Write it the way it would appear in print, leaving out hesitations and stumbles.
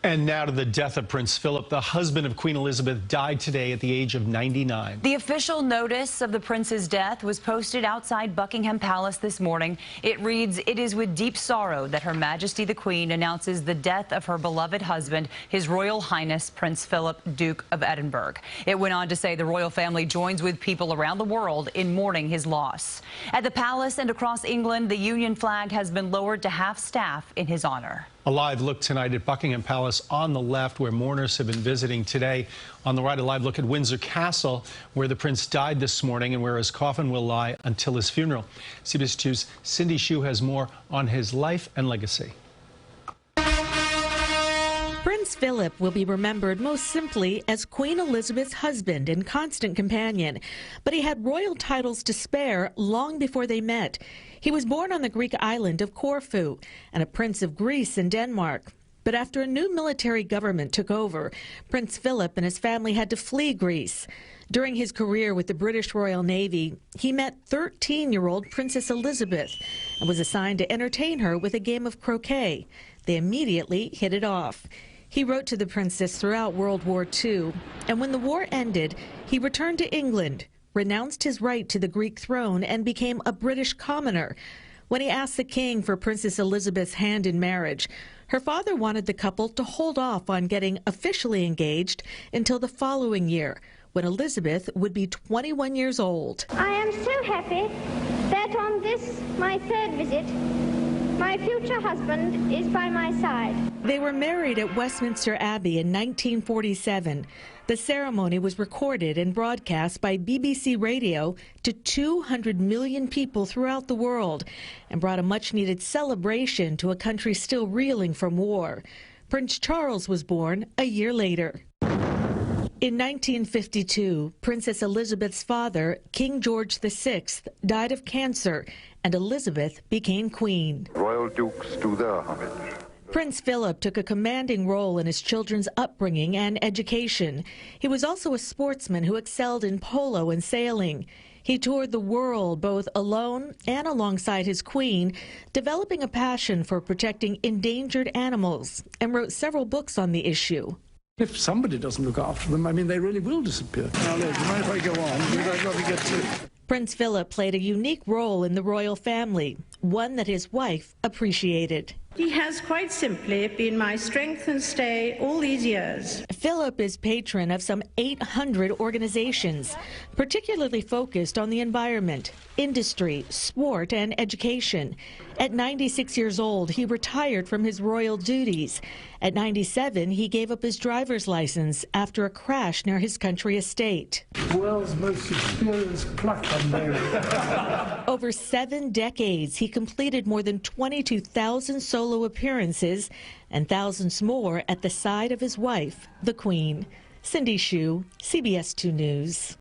And now to the death of Prince Philip. The husband of Queen Elizabeth died today at the age of 99. The official notice of the prince's death was posted outside Buckingham Palace this morning. It reads, "It is with deep sorrow that Her Majesty the Queen announces the death of her beloved husband, His Royal Highness Prince Philip, Duke of Edinburgh." It went on to say the royal family joins with people around the world in mourning his loss. At the palace and across England, the Union flag has been lowered to half-staff in his honor. A live look tonight at Buckingham Palace on the left, where mourners have been visiting today. On the right, a live look at Windsor Castle, where the prince died this morning and where his coffin will lie until his funeral. CBS 2's Cindy Hsu has more on his life and legacy. Prince Philip will be remembered most simply as Queen Elizabeth's husband and constant companion, but he had royal titles to spare long before they met. He was born on the Greek island of Corfu and a prince of Greece and Denmark. But after a new military government took over, Prince Philip and his family had to flee Greece. During his career with the British Royal Navy, he met 13-year-old Princess Elizabeth and was assigned to entertain her with a game of croquet. They immediately hit it off. He wrote to the princess throughout World War II, and when the war ended, he returned to England, renounced his right to the Greek throne, and became a British commoner. When he asked the king for Princess Elizabeth's hand in marriage, her father wanted the couple to hold off on getting officially engaged until the following year, when Elizabeth would be 21 years old. I am so happy that on this, my third visit, my future husband is by my side. They were married at Westminster Abbey in 1947. The ceremony was recorded and broadcast by BBC Radio to 200 million people throughout the world and brought a much-needed celebration to a country still reeling from war. Prince Charles was born a year later. In 1952, Princess Elizabeth's father, King George VI, died of cancer, and Elizabeth became queen. Royal dukes do their homage. Prince Philip took a commanding role in his children's upbringing and education. He was also a sportsman who excelled in polo and sailing. He toured the world both alone and alongside his queen, developing a passion for protecting endangered animals, and wrote several books on the issue. If somebody doesn't look after them, I mean, they really will disappear. Now, look, do you mind if I go on? Because I've got to get to... Prince Philip played a unique role in the royal family, one that his wife appreciated. He has quite simply been my strength and stay all these years. Philip is patron of some 800 organizations, particularly focused on the environment, industry, sport, and education. At 96 years old, he retired from his royal duties. At 97, he gave up his driver's license after a crash near his country estate. World's most experienced pluck on there. Over 7 decades, he completed more than 22,000 solo appearances and thousands more at the side of his wife, the Queen. Cindy Hsu, CBS 2 News.